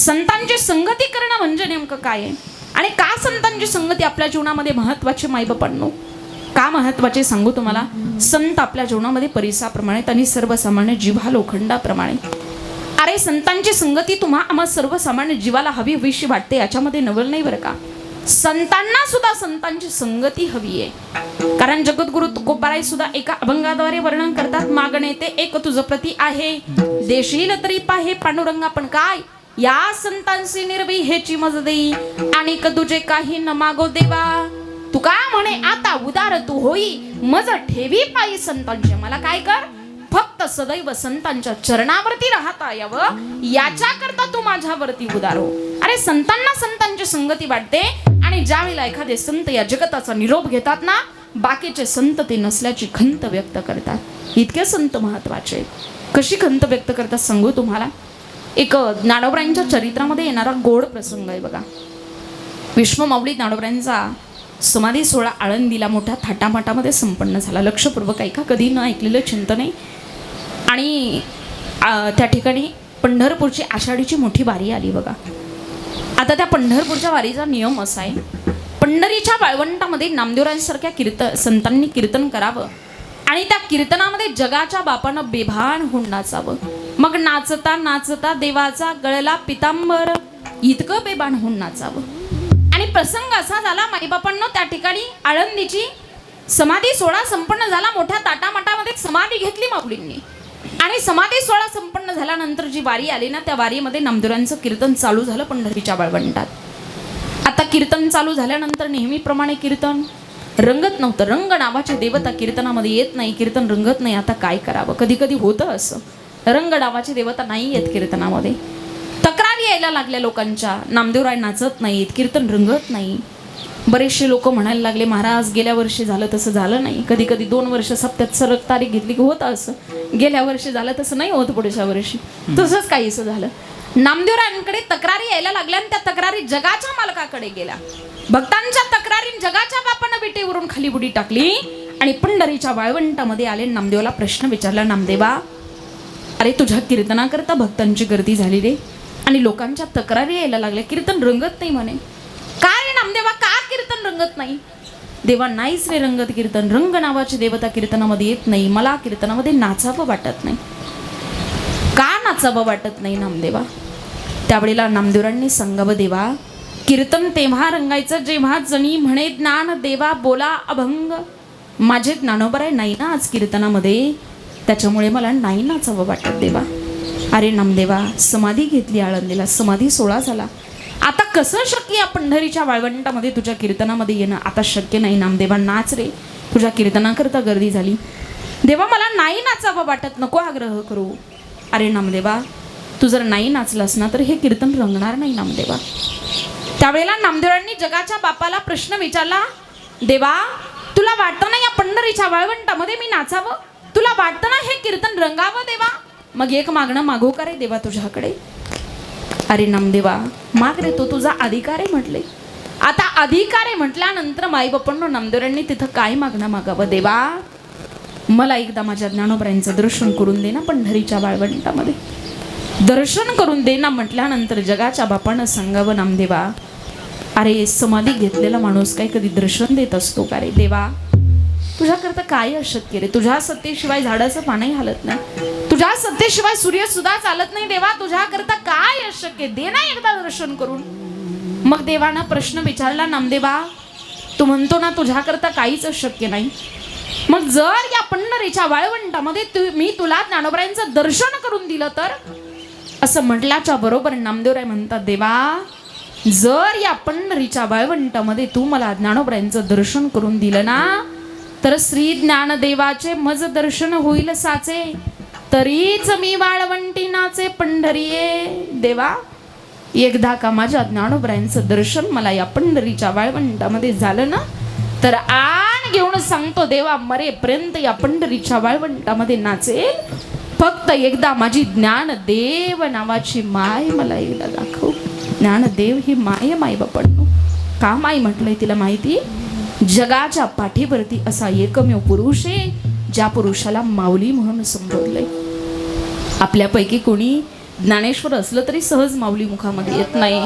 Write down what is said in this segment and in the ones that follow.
संतांची संगती करणं म्हणजे नेमकं काय आहे आणि का संतांची संगती आपल्या जीवनामध्ये महत्वाची मायबापांनो, का महत्वाचे सांगू तुम्हाला. संत आपल्या जीवनामध्ये परिसाप्रमाणे आणि सर्वसामान्य जीवा लोखंडाप्रमाणे. अरे संतांची संगती आम्हा सर्वसामान्य जीवाला हवी हवीशी वाटते, याच्यामध्ये नवल नाही बरं का. संतांना सुद्धा संतांची संगती हवी आहे. कारण जगद्गुरु तुकोबाराय सुद्धा एका अभंगाद्वारे वर्णन करतात. मागणे ते एक तुझ प्रती आहे, देशील तरी पाहे पांडुरंगा पण काय, या संतांशी निर्वी हेची मज देई, आणि तुझे काही न मागो देवा. तू का म्हणे आता उदार तू होई, मज ठेवी पायी संतांचे. मला काय कर, फक्त सदैव संतांच्या चरणावरती राहता यावं, याच्या करता तू माझ्यावरती उदार हो. अरे संतांना संतांची संगती वाटते, आणि ज्या वेळेला एखादे संत या जगताचा निरोप घेतात ना, बाकीचे संत ते नसल्याची खंत व्यक्त करतात. इतके संत महत्वाचे. कशी खंत व्यक्त करतात सांगू तुम्हाला. एक ज्ञानोबरांच्या चरित्रामध्ये येणारा गोड प्रसंग आहे बघा. विश्वमाऊली ज्ञानोबरांचा समाधी सोहळा आळंदीला मोठ्या थाटामाटामध्ये संपन्न झाला. लक्षपूर्वक ऐका, कधी न ऐकलेलं चिंतन आहे. आणि त्या ठिकाणी पंढरपूरची आषाढीची मोठी वारी आली बघा. आता त्या पंढरपूरच्या वारीचा नियम असा आहे, पंढरीच्या वाळवंटामध्ये नामदेवरांसारख्या संतांनी कीर्तन करावं, आणि त्या कीर्तनामध्ये जगाच्या बापानं बेभान होऊन नाचावं. मग नाचता नाचता देवाचा गळला पितांबर इतकं बेभान होऊन नाचावं. आणि प्रसंग असा झाला माईबापांनो, त्या ठिकाणी आळंदीची समाधी सोहळा संपन्न झाला. मोठ्या ताटामाटामध्ये समाधी घेतली माऊलींनी, आणि समाधी सोहळा संपन्न झाल्यानंतर जी वारी आली ना, त्या वारीमध्ये नामदेवरांचं कीर्तन चालू झालं पंढरीच्या वाळवंटात. आता कीर्तन चालू झाल्यानंतर नेहमीप्रमाणे कीर्तन रंगत नव्हतं. रंग नावाची देवता कीर्तनामध्ये येत नाही, कीर्तन रंगत नाही. आता काय करावं, कधी कधी होतं असं, रंग नावाची देवता नाही येत कीर्तनामध्ये. तक्रारी यायला लागल्या लोकांच्या, नामदेवराय नाचत नाहीत, कीर्तन रंगत नाही. बरेचसे लोक म्हणायला लागले, महाराज गेल्या वर्षी झालं तसं झालं नाही. कधी कधी 2 वर्ष सप्त्यात सरक तारीख घेतली की होतं असं, गेल्या वर्षी झालं तसं नाही होत, पुढच्या वर्षी तसंच काहीसं झालं. नामदेवरायांकडे तक्रारी यायला लागल्या, आणि त्या तक्रारी जगाच्या मालकाकडे गेल्या. भक्तांच्या तक्रारी जगाच्या बापानं विटेवरून खाली बुडी टाकली, आणि पंढरीच्या वाळवंटामध्ये आले. नामदेवाला प्रश्न विचारला, नामदेवा अरे तुझ्या कीर्तनाकरता भक्तांची गर्दी झाली रे, आणि लोकांच्या तक्रारी यायला लागल्या, कीर्तन रंगत नाही म्हणे. का रे नामदेवा, का कीर्तन रंगत नाही? देवा नाहीच रे रंगत कीर्तन, रंग नावाची देवता कीर्तनामध्ये येत नाही, मला कीर्तनामध्ये नाचावं वाटत नाही. का नाचावं वाटत नाही नामदेवा? त्यावेळेला नामदेवरांनी सांगावं, देवा कीर्तन तेव्हा रंगायचं जेव्हा जणी म्हणे ज्ञान देवा बोला अभंग. माझे ज्ञानोबराय नाही ना आज कीर्तनामध्ये, त्याच्यामुळे मला नाही नाचावं वाटत देवा. अरे नामदेवा समाधी घेतली आळंदीला, समाधी सोहळा झाला, आता कसं शक्य या पंढरीच्या वाळवंटामध्ये तुझ्या कीर्तनामध्ये येणं? आता शक्य नाही नामदेवा, नाच रे, तुझ्या कीर्तनाकरता गर्दी झाली. देवा मला नाही नाचावं वाटत, नको आग्रह करू. अरे नामदेवा तू जर नाही नाचलास ना तर हे कीर्तन रंगणार नाही नामदेवा. त्यावेळेला नामदेवांनी जगाच्या बापाला प्रश्न विचारला, देवा तुला वाटतं ना या पंढरीच्या वाळवंटामध्ये मी नाचावं? तुला वाटतं ना हे कीर्तन रंगावं देवा? मग एक मागणं मागू का रे देवा तुझ्याकडे? अरे नामदेवा माग रे, तो तुझा अधिकार आहे म्हटले. आता अधिकार आहे म्हटल्यानंतर माईबापांनो नामदेवांनी तिथं काय मागणं मागावं? देवा मला एकदा माझ्या ज्ञानोबरायांचं दर्शन करून दे ना, पंढरीच्या वाळवंटामध्ये दर्शन करून दे ना. म्हटल्यानंतर जगाच्या बापानं सांगावं, नामदेवा अरे समाधी घेतलेला माणूस काय कधी दर्शन देत असतो का रे? देवा तुझ्याकरता काय अशक्य रे? तुझ्या सत्तेशिवाय झाडाचं पानही हालत नाही, तुझ्या सत्तेशिवाय सूर्य सुद्धा चालत नाही. देवा तुझ्याकरता काय अशक्य, दे ना एकदा दर्शन करून. मग देवानं प्रश्न विचारला, नामदेवा तू म्हणतो ना तुझ्याकरता काहीच अशक्य नाही, मग जर या पंढरीच्या वाळवंटामध्ये मी तुला ज्ञानोबरायांचं दर्शन करून दिलं तर? असं म्हटल्याच्या बरोबर नामदेवराय म्हणतात, देवा जर या पंढरीच्या वाळवंटामध्ये तू मला ज्ञानोबरायांचं दर्शन करून दिलं ना तर श्री ज्ञानदेवाचे मज दर्शन होईल साचे, तरीच मी वाळवंटी नाचे पंढरीये. देवा एकदा का माझ्या ज्ञानोबरायांचं दर्शन मला या पंढरीच्या वाळवंटामध्ये झालं ना तर आण घेऊन सांगतो देवा मरेपर्यंत या पंढरीच्या वाळवंटामध्ये नाचेल. फक्त एकदा माझी ज्ञानदेव नावाची माय मला एकदा दाखव. ज्ञानदेव ही माय, माय बापांनो का माय म्हटलंय तिला माहिती? जगाच्या पाठीवरती असा एकमेव पुरुष आहे ज्या पुरुषाला माऊली म्हणून संबोधलंय. आपल्यापैकी कोणी ज्ञानेश्वर असलं तरी सहज माऊली मुखामध्ये येत नाही.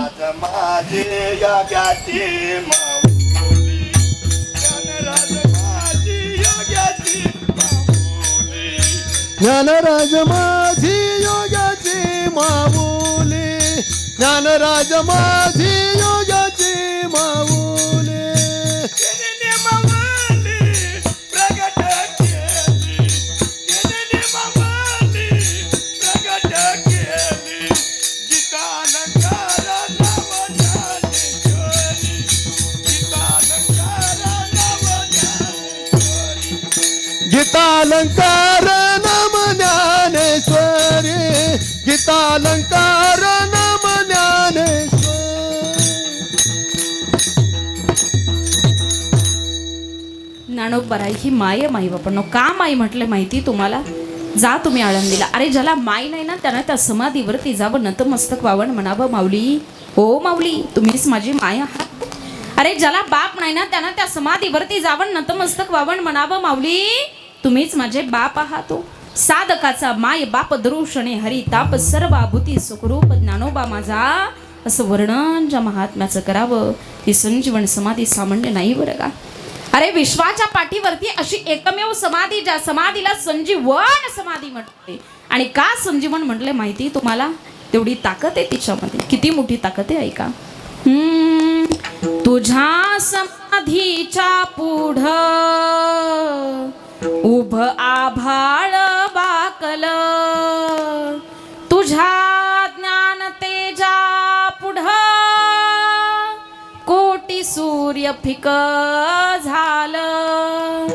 ज्ञानराज माझी योगाची माऊली, ज्ञानराज माझी योगाची माऊली. गीतालंकार नाम ज्ञानेश्वरी, गीतालंकार नाम ज्ञानेश्वरी. ज्ञानोबराई ही माय माई बापांनो. का माई म्हटलं माहिती तुम्हाला? जा तुम्ही आळंदीला. अरे ज्याला माई नाही ना त्यानं त्या समाधीवरती जावं, नतमस्तक व्हावं, म्हणावं माऊली हो माऊली तुम्हीच माझी माय आहात. अरे ज्याला बाप नाही ना त्यानं त्या समाधीवरती जावं, नतमस्तक व्हावं, म्हणावं माऊली तुम्हीच माझे बाप आहात. साधकाचा माय बाप दरुषणे हरी ताप, सर्व आभूती सुखरूप ज्ञानोबा माझा, असं वर्णन ज्या महात्म्याचं करावं. ही संजीवन समाधी सामान्य नाही बरं का. अरे विश्वाच्या पाठीवरती अशी एकमेव समाधी, ज्या समाधीला संजीवन समाधी म्हटले. आणि का संजीवन म्हटले माहिती तुम्हाला? तेवढी ताकद आहे तिच्यामध्ये. किती मोठी ताकद आहे ऐका. तुझ्या समाधीच्या पुढं उभ आभाळ वाकल, तुझ्या ज्ञान तेजा पुढं कोटी सूर्य फिक झालं.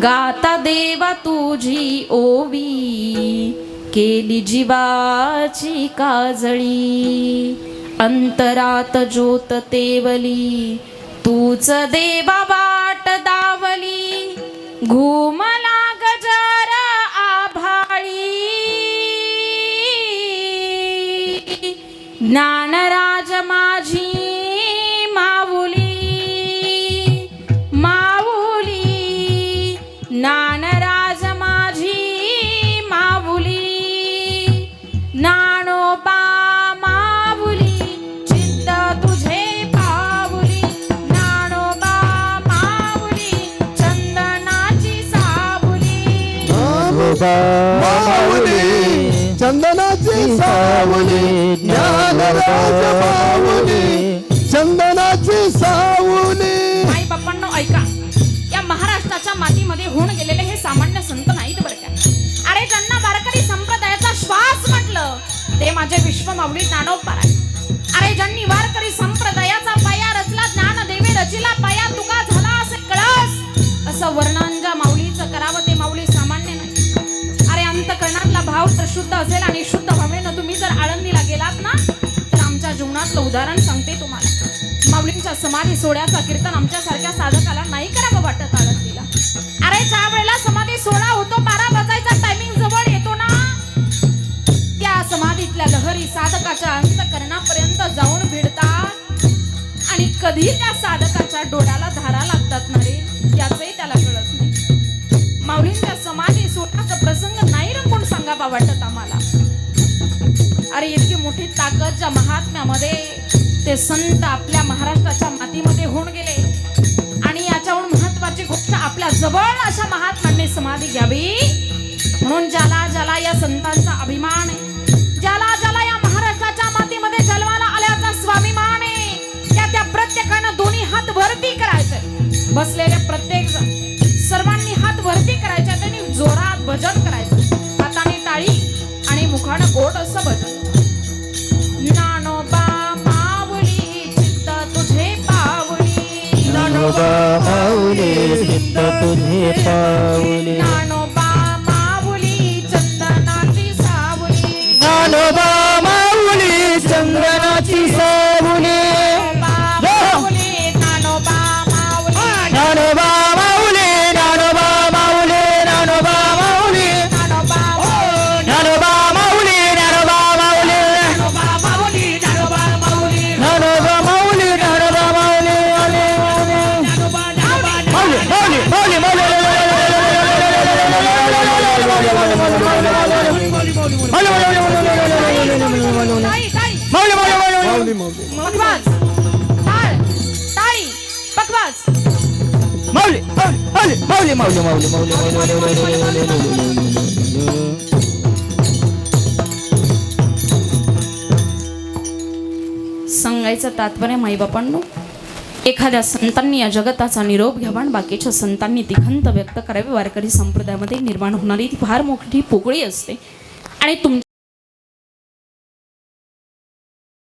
गाता देवा तुझी ओवी, केली जीवाची काजळी, अंतरात ज्योत तेवली, तूच देवा वाट दावली, घुमला गजर आभाळी. ज्ञानराज माझी माऊली, माऊली ज्ञानराज माझी माऊली, ज्ञानोबा माऊली चित्त तुझे पाऊली, ज्ञानोबा माऊली चंदनाची सावली, माऊली चंदनाची सावली, ज्ञानराज माऊली चंदनाची सावली. आई बाप्पांनो ऐका, या महाराष्ट्राच्या मातीमध्ये होऊन गेलेले हे सामान्य संत नाहीत बरं का. अरे ज्यांना वारकरी संप्रदायाचा श्वास म्हटलं ते माझे विश्व माऊली ज्ञानोबा. अरे ज्यांनी वारकरी संप्रदायाचा पाया रचला, ज्ञानदेवी रचिला पाया, तुका झाला असे कळस, असं वर्णन ज्या माऊलीचं करावं ते माऊली सामान्य नाही. अरे अंतकरणातला भाव तर शुद्ध असेल आणि शुद्ध भावनेनं तुम्ही जर आळंदीला गेलात ना तर आमच्या जीवनातलं उदाहरण सांगते तुम्हाला. माऊलींच्या समाधी सोहळ्याचा कीर्तन आमच्या सारख्या साधकाला नाही करावं वाटत आळंदीला. अरे ज्या वेळेला समाधी सोहळा होतो 12 वाजायचा टायमिंग जवळ येतो ना, त्या समाधीतल्या लहरी साधकाच्या अंतकरणापर्यंत जाऊन भिडतात आणि कधी त्या साधकाच्या डोळ्याला धारा लागतात ना रे, त्याचंही त्याला कळत नाही. माऊलींच्या समाधी सोहळ्याचा प्रसंग नाही रंगून सांगावा वाटत आम्हाला. अरे इतकी मोठी ताकद ज्या महात्म्यामध्ये, ते संत आपल्या महाराष्ट्राच्या मातीमध्ये होऊन गेले. आणि याच्याहून महत्वाची गोष्ट, आपल्या जवळ अशा महात्म्यांनी समाधी घ्यावी. म्हणून ज्याला ज्याला या संतांचा अभिमान आहे, ज्याला ज्याला या महाराष्ट्राच्या मातीमध्ये जन्माला आल्याचा स्वाभिमान आहे, त्या प्रत्येकानं दोन्ही हात वरती करायचे. बसलेले प्रत्येक जण सर्वांनी हात वरती करायचे, त्यांनी जोरात भजन करायचं. हाताने टाळी आणि मुखानं गोड असं भजन. ज्ञानोबा माऊली चित्त तुझे पावली, ज्ञानोबा माऊली चित्त तुझे पावली, ज्ञानोबा माऊली चंदनाची सावली, ज्ञानोबा माऊली चंदनाची सावली, ज्ञानोबा माऊली, ज्ञानोबा माऊली, ज्ञानोबा माऊली, ज्ञानोबा माऊली, ज्ञानोबा ज्ञानोबा माऊली, ज्ञानोबा माऊली, ज्ञानोबा माऊली, ज्ञानोबा माऊली, ज्ञानोबा माऊली, ज्ञानोबा माऊली, माऊली, माऊली, ज्ञानोबा, ज्ञानोबा, माऊली, माऊली, माऊली, माऊली. माऊली माऊली पखवाज टाळ टाळी पखवाज माऊली माऊली माऊली माऊली माऊली माऊली सांगायचं तात्पर्य माईबापांनो एखाद्या संतांनी या जगताचा निरोप घ्यावा आणि बाकीच्या संतांनी ती खंत व्यक्त करावी वारकरी संप्रदायामध्ये निर्माण होणारी ती फार मोठी पोकळी असते आणि